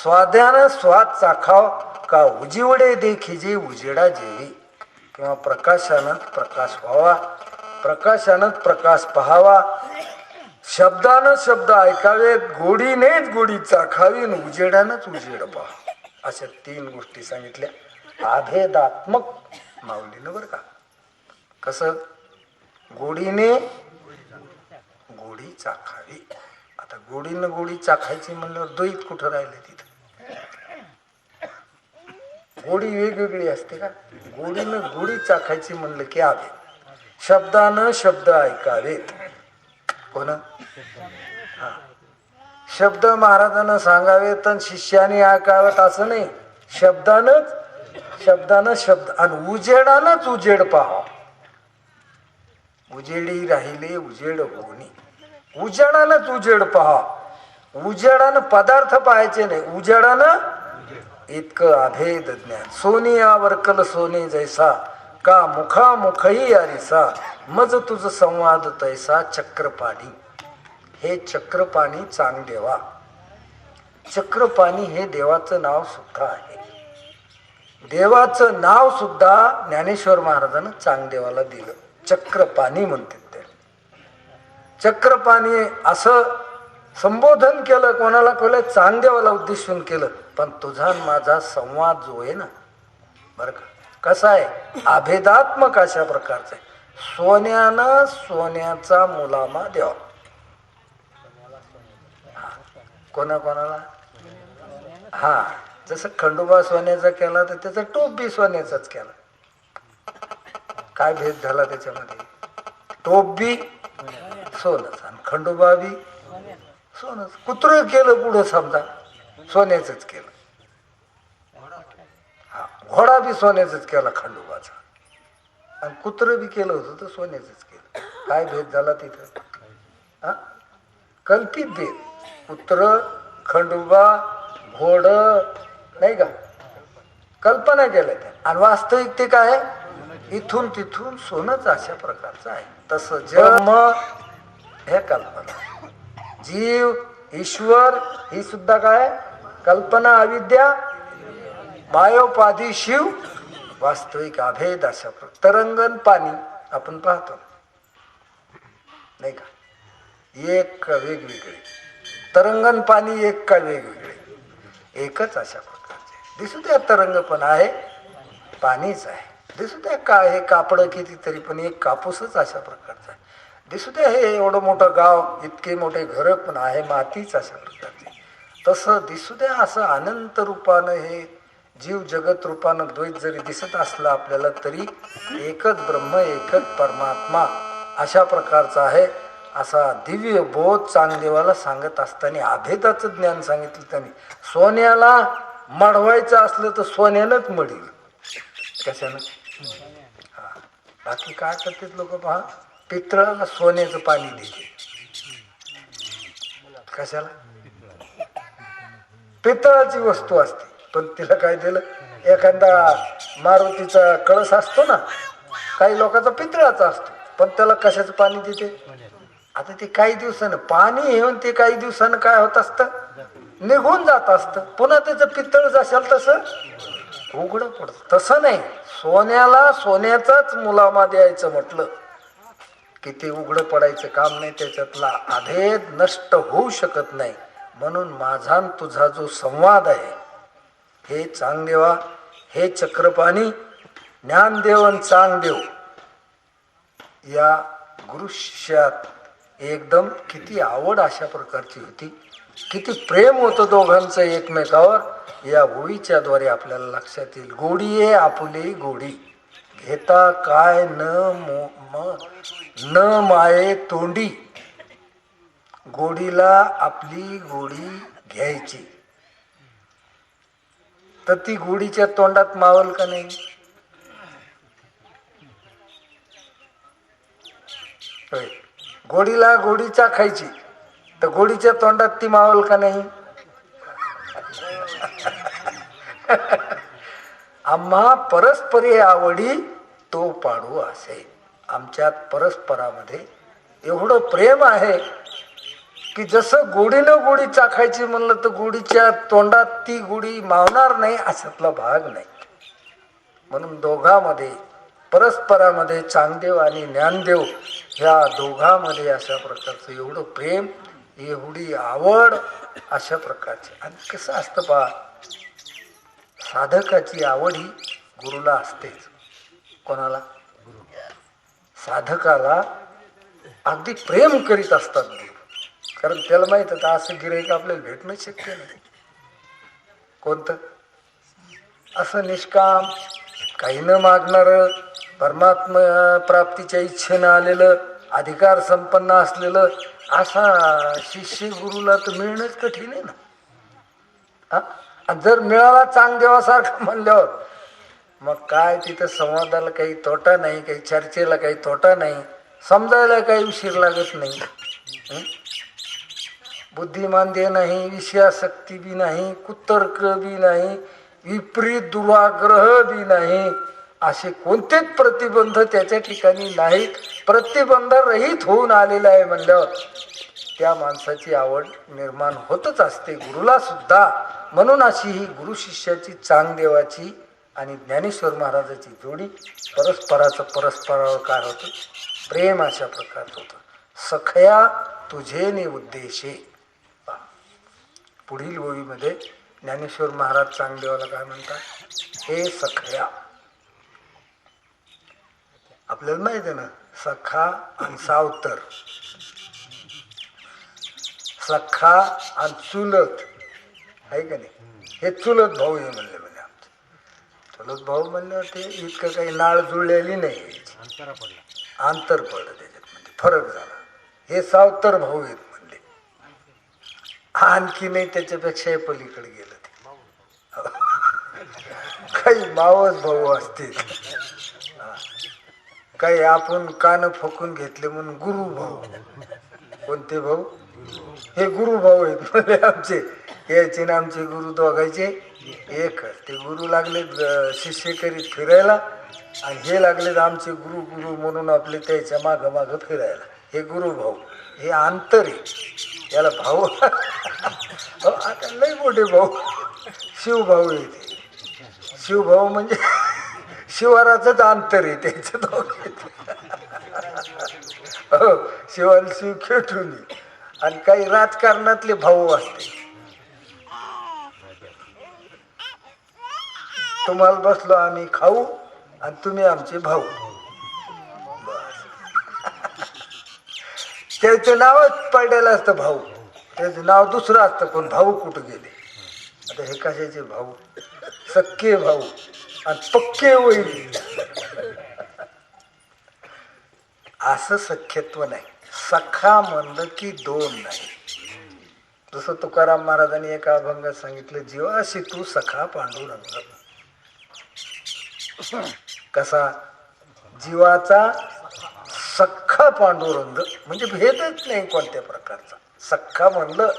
स्वाद्यानं स्वाद चाखाव का उजिवडे देखीजे उजेडा जेवी. किंवा प्रकाशानं प्रकाश व्हावा, प्रकाशानं प्रकाश पाहावा, शब्दानं शब्द ऐकावेत, गोडीनेच गोडी चाखावी, उजेडानंच उजेड पाहावा. अशा 3 गोष्टी सांगितल्या अभेदात्मक माऊलीनं बरं का. कसं? गोडीने गोडी चाखावी. आता गोडीनं गोडी चाखायची म्हणल्यावर द्वैत कुठं राहिले तिथं? गोडी वेगवेगळी असते का? गोडीनं गोडी चाखायची म्हणलं की आवे. शब्दानं शब्द ऐकावेत. कोण? हा, शब्द महाराजांना सांगावेत आणि शिष्याने ऐकावेत असं नाही. शब्दानं शब्द आणि उजेडानंच उजेड पाहा. उजेडी राहिले उजेड होणी. उजेडानंच उजेड पहा. उजेडानं पदार्थ पाहायचे नाही, उजेडानं इतकं अभेद ज्ञान. सोनियावर कल सोने जैसा का मुखामुखही आरिसा, मज तुझ संवाद तैसा चक्रपाणी. हे चक्रपाणी चांगदेवा. चक्रपाणी हे देवाचं नाव सुद्धा आहे. देवाचं नाव सुद्धा ज्ञानेश्वर महाराजांना चांगदेवाला दिलं. चक्रपाणी म्हणतात ते. चक्रपाणी असं संबोधन केलं. कोणाला केलं? चांगदेवाला उद्देशून केलं. पण तुझा माझा संवाद जो आहे ना, बरं का, कसा आहे? अभेदात्मक अशा प्रकारचा आहे. सोन्यानं सोन्याचा मुलामा द्यावा. कोणाला? हा, जसं खंडोबा सोन्याचा केला तर त्याचा टोप बी सोन्याचाच केला. काय भेद झाला त्याच्यामध्ये? टोप बी सोनच आणि खंडोबा बी सोनच. कुत्र केलं पुढं समजा सोन्याचंच केलं. हा, घोडा बी सोन्याचंच केला खंडोबाचा, आणि कुत्र बी केलं होतं तर सोन्याचंच केलं. काय भेद झाला तिथं? हा, कल्पित भेद. कुत्र, खंडोबा, घोड, नाही का, कल्पना केल्या त्या. आणि वास्तविक ते काय? इथून तिथून सोनच अशा प्रकारचं आहे. तसं जन्म हे कल्पना, जीव, ईश्वर ही सुद्धा काय? कल्पना, अविद्या, मायोपाधी, शिव, वास्तविक अभेद अशा प्रकार. तरंगण पाणी आपण पाहतो नाही का? एक का वेगवेगळे? तरंगण पाणी एक का वेगवेगळे? एकच अशा प्रकारचे. दिसू द्या तरंग पण आहे, पाणीच आहे. दिसू द्या काय हे कापड कितीतरी, पण एक कापूसच अशा प्रकारचा आहे. दिसू द्या हे एवढं मोठं गाव, इतके मोठे घर, पण आहे मातीच अशा प्रकारचे. तसं दिसू द्या असं अनंत रूपानं हे जीव जगत रूपानं द्वैत जरी दिसत असला आपल्याला, तरी एकच ब्रह्म, एकच परमात्मा अशा प्रकारचा आहे. असा दिव्य बोध चांगदेवाला सांगत असताना अभेदाचं ज्ञान सांगितलं त्यांनी. सोन्याला मढवायचं असलं तर सोन्यानंच मढील. कशानं? हा, बाकी काय करतात लोक पहा, पितळाला सोन्याचं पाणी देते. कशाला? पितळाची वस्तू असते, पण तिला काय दिलं? एखादा मारुतीचा कळस असतो ना, काही लोकांचा पितळाचा असतो, पण त्याला कशाचं पाणी देते? आता ते काही दिवसानं पाणी येऊन ते काही दिवसानं काय होत असतं? निघून जात असतं. पुन्हा त्याचं पितळ असेल तसं उघडं पडत. तसं नाही, सोन्याला सोन्याचाच मुलामा द्यायचं म्हटलं की ते उघडं पडायचं काम नाही. त्याच्यातला अभेद नष्ट होऊ शकत नाही. म्हणून माझा तुझा जो संवाद आहे, हे चांगदेवा, हे चक्रपाणी, ज्ञानदेव आणि चांगदेव या गुरु शिष्यात एकदम किती आवड अशा प्रकारची होती, किती प्रेम होतं दोघांचं एकमेकावर, या ओळीच्या द्वारे आपल्याला लक्षात येईल. गोडी ये आपुले गोडी घेता काय न माये तोंडी. गोडीला आपली गोडी घ्यायची, तर ती गोडीच्या तोंडात मावल का नाही? गोडीला गोडी चाखायची, तर गोडीच्या तोंडात ती मावल का नाही? आम्हा परस्परे आवडी तो पाडू असे. आमच्यात परस्परामध्ये एवढं प्रेम आहे की जसं गोडीनं गोडी चाखायची म्हणलं तर गोडीच्या तोंडात ती गोडी मावणार नाही, अशातला भाग नाही. म्हणून दोघांमध्ये परस्परामध्ये चांगदेव आणि ज्ञानदेव ह्या दोघांमध्ये अशा प्रकारचं एवढं प्रेम, एवढी आवड अशा प्रकारची. आणि कसं असतं पहा, साधकाची आवड ही गुरुला असतेच. कोणाला? साधकाला अगदी प्रेम करीत असतात गुरु, कारण त्याला माहित आहे असं गिऱ्हाईक आपल्याला भेटणं शक्य नाही. कोणतं? असं निष्काम, काही न मागणार, परमात्मा प्राप्तीच्या इच्छेनं आलेलं, अधिकार संपन्न असलेलं असा शिष्य गुरुला तर मिळणंच कठीण आहे ना. आणि जर मिळाला चांगदेवासारखा म्हणल्यावर मग काय तिथं संवादाला काही तोटा नाही, काही चर्चेला काही तोटा नाही, समजायला काही उशीर लागत नाही. बुद्धिमान दे नाही, विषयासक्ती बी नाही, कुतर्क बी नाही, विपरीत दुराग्रह बी नाही, असे कोणतेच प्रतिबंध त्याच्या ठिकाणी नाहीत. प्रतिबंध रहित होऊन आलेला आहे म्हणल्यावर त्या माणसाची आवड निर्माण होतच असते गुरुला सुद्धा. म्हणून अशी ही गुरु शिष्याची, चांगदेवाची आणि ज्ञानेश्वर महाराजाची जोडी, परस्पराचं परस्परावर काय होतं? प्रेम अशा प्रकारचं होतं. सखया तुझे ने उद्देशे. पुढील ओळीमध्ये ज्ञानेश्वर महाराज चांगदेवाला काय म्हणतात? हे सखया. आपल्याला माहित आहे ना, सखा आणि सावतर, सखा आणि चुलत आहे का नाही? हे चुलत भाऊ आहे म्हणले. म्हणजे आमचं चुलत भाऊ म्हणल्यावर ते इतकं काही नाळ जुळलेली नाही, अंतर पडलं त्याच्यात, म्हणजे फरक झाला. हे सावतर भाऊ आहेत म्हणले. आणखी नाही त्याच्यापेक्षा पलीकडे गेलं ते. काही मावस भाऊ असतील, काही आपण कान फुकून घेतले म्हणून गुरु भाऊ. कोणते भाऊ? हे गुरु भाऊ आहेत म्हणजे आमचे. यायचे ना आमचे गुरु दोघायचे एकच. ते गुरु लागले शिष्य करीत फिरायला, आणि हे लागले आमचे गुरु गुरु म्हणून आपले त्याच्या मागं मागं फिरायला. हे गुरु भाऊ, हे अंतर आहे याला भाऊ. आता लय मोठे भाऊ शिवभाऊ येते. शिवभाऊ म्हणजे शिवाराचंच अंतर आहे त्याचं दोघे. हो, शिवाला शिव खेटून. आणि काही राजकारणातले भाऊ असते. तुम्हाला बसलो आम्ही खाऊ आणि तुम्ही आमचे भाऊ. त्याचं नावच पडलेलं असतं भाऊ, त्याचं नाव दुसरं असतं, पण भाऊ कुठं गेले? आता हे कशाचे भाऊ? सक्के भाऊ आणि पक्के वैरी. असं सख्यत्व नाही. सखा म्हणलं की दोन नाही. जसं तुकाराम महाराजांनी एका अभंगात सांगितलं, जीवाशी तू सखा पांडुरंग. कसा? जीवाचा सख्खा पांडुरंग, म्हणजे भेदच नाही कोणत्या प्रकारचा. सख्खा म्हणलं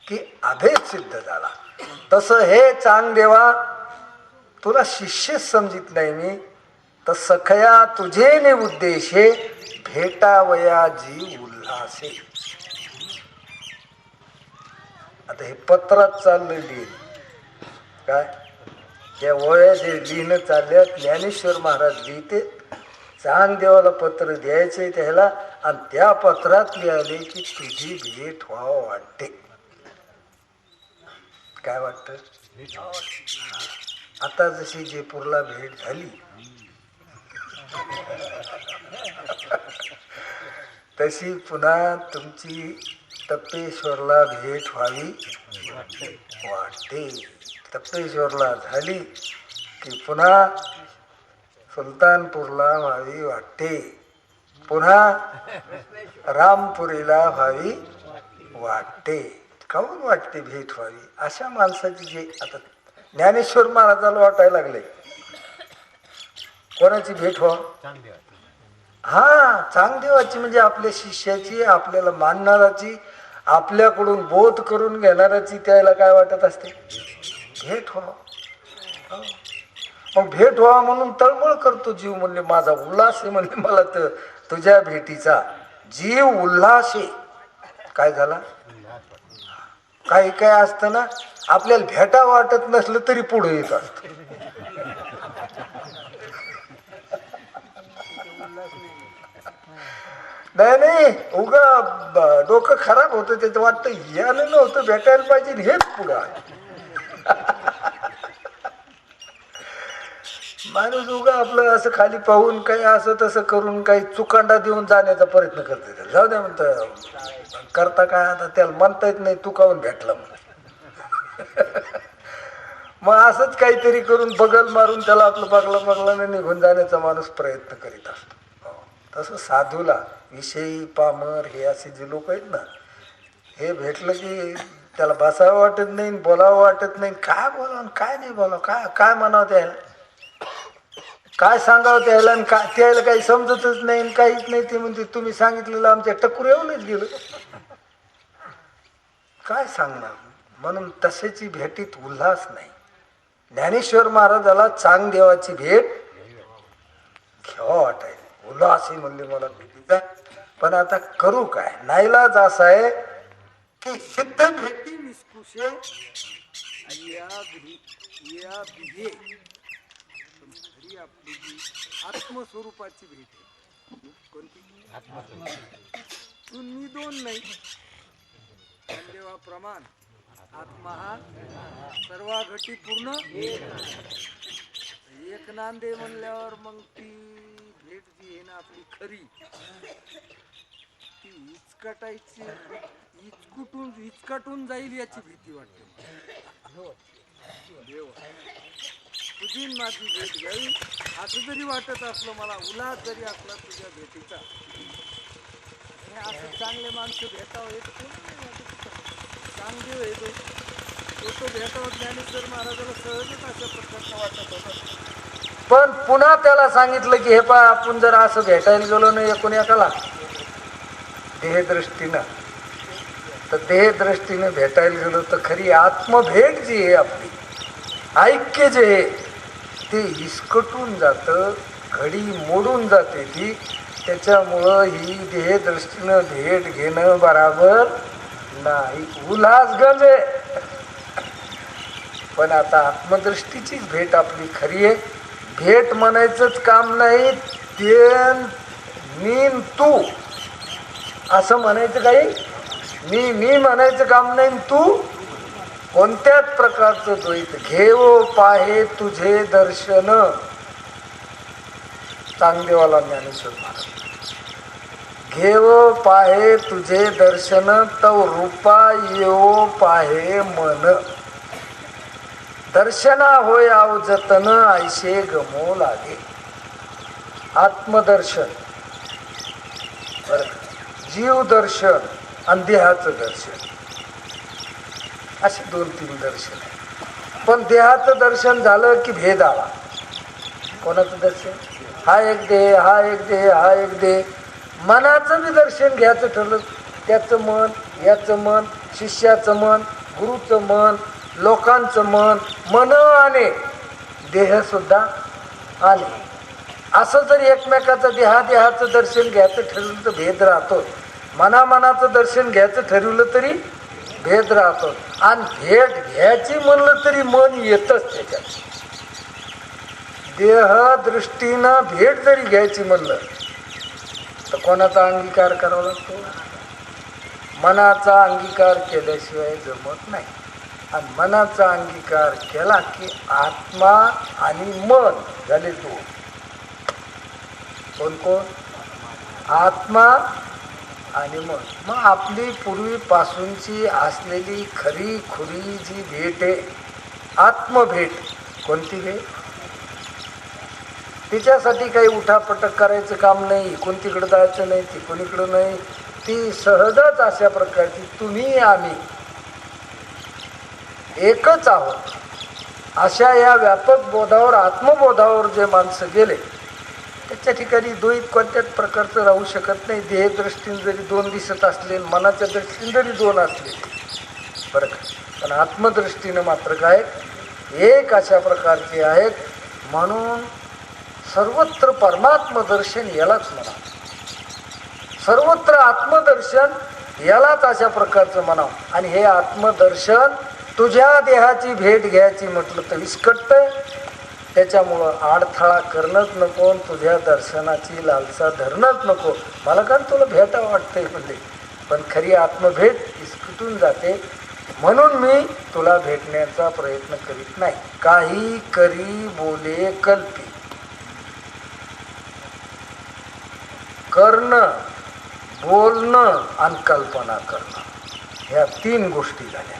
की अभेद सिद्ध झाला. तसं हे चांगदेवा, तुला शिष्यच समजित नाही मी, तर सखया तुझे ने उद्देशे भेटावया जीव उल्हासे. आता हे पत्रात चाललं लिहिण काय, त्या वया जे लिहिणं चालल्यात, ज्ञानेश्वर महाराज लिहिते, चांगदेवाला पत्र द्यायचंय त्याला, आणि त्या पत्रात लिहिले की तुझी भेट व्हावं वाटते. काय वाटतं? आता जशी जयपूरला भेट झाली, तशी पुन्हा तुमची तप्पेश्वरला भेट व्हावी वाटते. तप्पेश्वरला झाली की पुन्हा सुलतानपूरला व्हावी वाटते, पुन्हा रामपुरीला व्हावी वाटते. काहून वाटते भेट व्हावी? अशा माणसाची जे आता ज्ञानेश्वर महाराजाला वाटायला लागले कोणाची भेट व्हा? हा, चांगदेवाची, म्हणजे आपल्या शिष्याची, आपल्याला मानणाराची, आपल्याकडून बोध करून घेणाराची. त्याला काय वाटत असते? भेट व्हा. मग भेट व्हा म्हणून तळमळ करतो जीव. म्हणले माझा उल्हास आहे, म्हणले मला तर तुझ्या भेटीचा जीव उल्हास आहे. काय झाला? काही काय असतं ना, आपल्याला भेटा वाटत नसलं तरी पुढे येत असत. नाही, उगा डोकं खराब होतं. त्याचं वाटतं यानं नव्हतं भेटायला पाहिजे, हेच पुढं आहे. माणूस उगा आपलं असं खाली पाहून काही असं तसं करून काही चुकांडा देऊन जाण्याचा प्रयत्न करते. जाऊ द्या म्हणतं, करता काय आता, त्याला म्हणता येत नाही तू काहून भेटला म्हणून. मग असंच काहीतरी करून बगल मारून त्याला आपलं बगला निघून जाण्याचा माणूस प्रयत्न करीत असतो. तसं साधूला विषयी पामर हे असे जे लोक आहेत ना, हे भेटलं की त्याला बसावं वाटत नाही, बोलावं वाटत नाही. काय बोलावं काय नाही बोलावं, काय काय म्हणावं त्याला, काय सांगावं त्याला, आणि काय त्याला काही समजतच नाही, काहीच नाही. ते म्हणते तुम्ही सांगितलेलं आमच्या टक्कर येऊनच गेलं, काय सांगणार. म्हणून तशाची भेटीत उल्हास नाही. ज्ञानेश्वर महाराजाला चांगदेवाची भेट घ्यावं वाटायला, उल्हासही म्हणले मला भेटीचा. पण आता करू काय, नाईलाज असा आहे की सिद्ध भेटी विस्कुशे या बिघे. खरी आपली जी आत्मस्वरूपाची भेट आहे, कोणती? तुम्ही दोन नाही, देवाप्रमाण आत्मा हा सर्वा घटी पूर्ण एक नांदे म्हणल्यावर मग ती भेट जी आहे ना आपली खरी, ती इचकटून जाईल याची भीती वाटते. देव तुझी माझी भेट घ्यावी असं जरी वाटत असलं, मला उल्हास जरी असला तुझ्या भेटीचा, असं चांगले माणसं भेटावं येत चांगदेव येतो तो भेटावं. ज्ञानेश्वर महाराजाला सहजच अशा प्रकारचं वाटत होतं. पण पुन्हा त्याला सांगितलं की हे पा, आपण जर असं भेटायला गेलो ना एकूण एकाला देहदृष्टीनं, तर देहदृष्टीनं भेटायला गेलो तर खरी आत्मभेट जी आहे आपली, ऐक्य जे आहे ते हिसकटून जातं, घडी मोडून जाते ती. त्याच्यामुळं ही देहदृष्टीनं भेट घेणं बराबर नाही, उल्हास गंज आहे. पण आता आत्मदृष्टीचीच भेट आपली खरी आहे. भेट म्हणायचंच काम नाही, ते मी तू असं म्हणायचं काही मी म्हणायचं काम नाही. तू कोणत्याच प्रकारचं द्वैत घेव पाहे तुझे दर्शन. चांगदेवाला ज्ञानेश्वर महाराज घेव पाहे तुझे दर्शन, तव रूपा येव पाहे मन. दर्शना होय आव जतन, ऐसे गमो लागे. आत्मदर्शन, जीव दर्शन आणि देहाचं दर्शन, असे 2-3 दर्शन आहे. पण देहाचं दर्शन झालं की भेद आला. कोणाचं दर्शन? हा एक देह, हा एक देह, हा एक देह. मनाचं बी दर्शन घ्यायचं ठरलं, त्याचं मन, याचं मन, शिष्याचं मन, गुरुचं मन, लोकांचं मन आले, देह सुद्धा आले. असं जर एकमेकाचं देहाचं दर्शन घ्यायचं ठरवलं तर भेद राहतो. मनाचं दर्शन घ्यायचं ठरवलं तरी भेद राहतो. आणि भेट घ्यायची म्हणलं तरी मन येतच त्याच्यात. देह दृष्टीनं भेट जरी घ्यायची म्हणलं तर कोणाचा अंगीकार करावा लागतो? मनाचा अंगीकार केल्याशिवाय जमत नाही. आणि मनाचा अंगीकार केला की आत्मा आणि मन झाले दोन. कोण? आत्मा आणि मग आपली पूर्वीपासूनची असलेली खरी खुरी जी भेट आहे, आत्मभेट. कोणती भेट? तिच्यासाठी काही उठापटक करायचं काम नाही, इकडून तिकडं जायचं नाही, तिकडून नाही. ती सहजच अशा प्रकारची तुम्ही आम्ही एकच आहोत अशा या व्यापक बोधावर, आत्मबोधावर जे माणसं गेले त्याच्या ठिकाणी द्वैत कोणत्याच प्रकारचं राहू शकत नाही. देहदृष्टीने जरी दोन दिसत असले, मनाच्या दृष्टीने जरी दोन असले बरं का, पण आत्मदृष्टीनं मात्र काय एक अशा प्रकारचे आहेत. म्हणून सर्वत्र परमात्म दर्शन यालाच म्हणा, सर्वत्र आत्मदर्शन यालाच अशा प्रकारचं म्हणावं. आणि हे आत्मदर्शन तुझ्या देहाची भेट घ्यायची म्हटलं तर विस्कटतंय. त्याच्यामुळं आडथळा करणंच नको, तुझ्या दर्शनाची लालसा धरणंच नको. मला का तुला भेटा वाटतंय म्हणले, पण खरी आत्मभेट विस्कटून जाते. म्हणून मी तुला भेटण्याचा प्रयत्न करीत नाही. काही करी बोले कल्पी, करणं, बोलणं आणि कल्पना करणं, ह्या तीन गोष्टी झाल्या.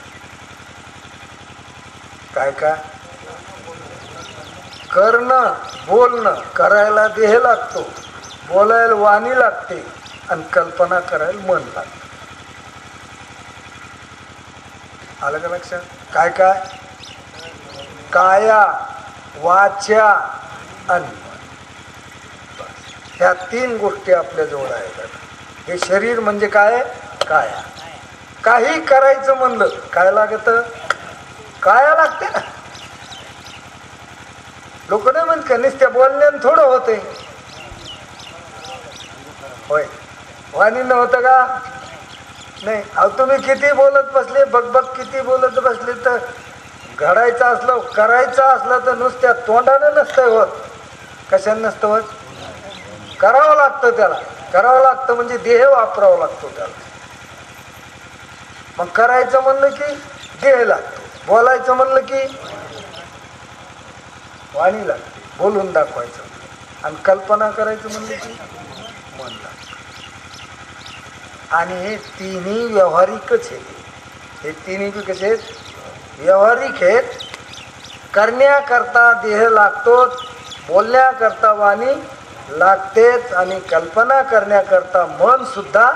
काय काय? करणं, बोलणं, करायला देह लागतो, बोलायला वाणी लागते आणि कल्पना करायला मन लागतं. आलं का लक्षात? काय काय? काया, वाचा आणि मन. ह्या तीन गोष्टी आपल्याजवळ आहेत. हे शरीर म्हणजे काय? काया. काही करायचं म्हणलं काय लागतं? काया लागते ना. लोक नाही म्हणत का नुसत्या बोलण्यानं थोडं होते. होय, वाणी नव्हतं का? नाही. अहो तुम्ही किती बोलत बसले, बघ किती बोलत बसले, तर घडायचं असलं, करायचं असलं तर नुसत्या तोंडानं नसतं होत. कशानं नसतं होत? करावं लागतं त्याला. करावं लागतं म्हणजे देह वापरावा लागतो त्याला. मग करायचं म्हणलं की देह लागतो, बोलायचं म्हणलं की वाणी लागते, बोलून दाखवायचं. आणि कल्पना करायचं म्हणलं की मन लागतं. आणि हे तिन्ही व्यावहारिकच आहेत. हे तिन्ही बी कसे आहेत? व्यावहारिक आहेत. करण्याकरता देह लागतो, बोलण्याकरता वाणी लागतेच, आणि कल्पना करण्याकरता मन सुद्धा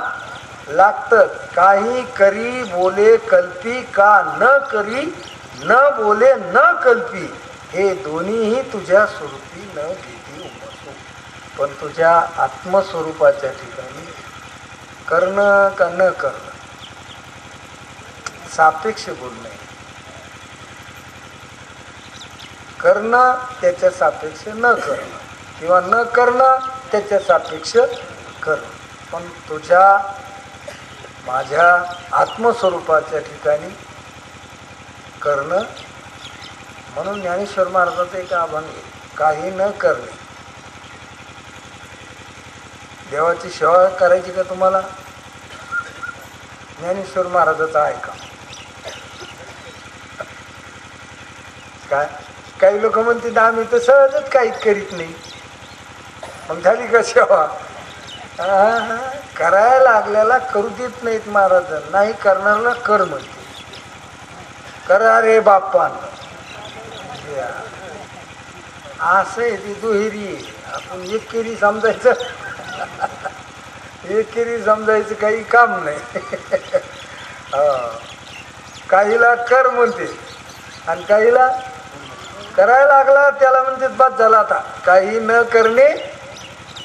लागतं. काही करी बोले कल्पी, का न करी न बोले न कल्पी, हे दोन्हीही तुझ्या स्वरूपी न घेती उमसू. पण तुझ्या आत्मस्वरूपाच्या ठिकाणी करणं का न करणं, सापेक्ष बोलणं. करणं त्याच्या सापेक्ष न करणं, किंवा न करणं त्याच्या सापेक्ष करणं. पण तुझ्या माझ्या आत्मस्वरूपाच्या ठिकाणी करणं. म्हणून ज्ञानेश्वर महाराजाचं एक आव्हान आहे, काही न करणे. देवाची सेवा करायची का तुम्हाला? ज्ञानेश्वर महाराजाचं ऐका. काय काही लोक म्हणतात आम्ही तर सहजच काहीच करीत नाही. मग झाली का सेवा? करायला लागल्याला करू देत नाहीत महाराज. नाही करणाऱ्याला कर म्हणते. करा रे बाप्पान. असं आहे ती दुहेरी. आपण एकेरी समजायचं, एकेरी समजायचं काही काम नाही. काहीला कर म्हणते आणि काहीला करायला लागला त्याला म्हणते बस झाला आता. काही न करणे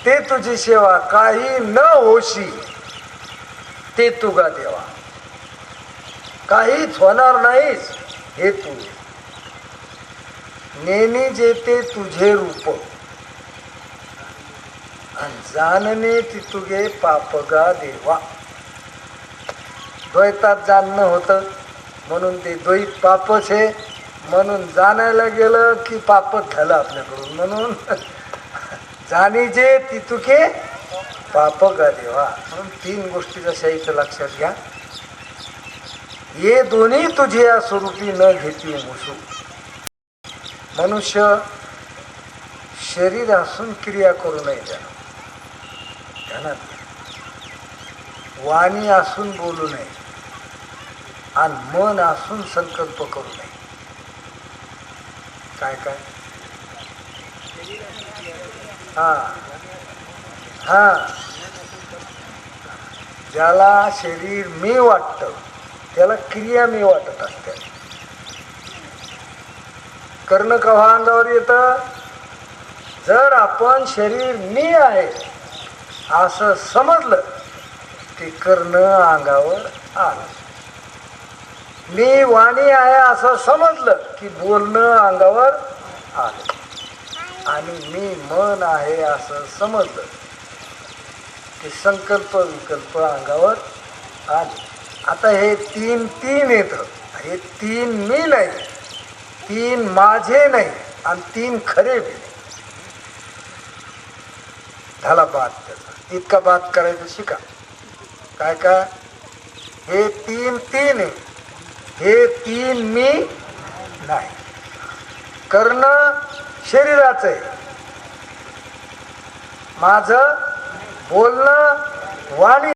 ते तुझी सेवा, काही न होशी ते तुगा देवा. काहीच होणार नाहीस हे तू. नेणे जेते तुझे रूप आणि जाणणे तितुगे पापगा देवा. द्वैतात जाणणं होतं म्हणून ते द्वैत पापच आहे. म्हणून जाणायला गेलं की पापच झालं आपल्याकडून. म्हणून जाणीजे तितुके पापगा देवा. म्हणून तीन गोष्टी जशा इथं लक्षात घ्या. ये दोन्ही तुझे या स्वरूपी न घेती मुसू. मनुष्य शरीर असून क्रिया करू नये. ध्यानात वाणी असून बोलू नये आणि मन असून संकल्प करू नये. काय काय हा हा ज्याला शरीर मी वाटतं त्याला क्रिया मी वाटत असते. कर्ण केव्हा अंगावर येतं? जर आपण शरीर मी आहे असं समजलं की कर्ण अंगावर आलं. मी वाणी आहे असं समजलं की बोलणं अंगावर आलं. आणि मी मन आहे असं समजलं की संकल्प विकल्प अंगावर आले. आता हे तीन तीन येतं. हे तीन मी नाही, तीन माझे नाही आणि तीन खरे बी. झाला बात त्याचा. इतका बात करायचं शिका. काय काय हे तीन तीन आहे. हे तीन मी नाही. कर्ण शरीराचं आहे. माझं बोलणं वाणी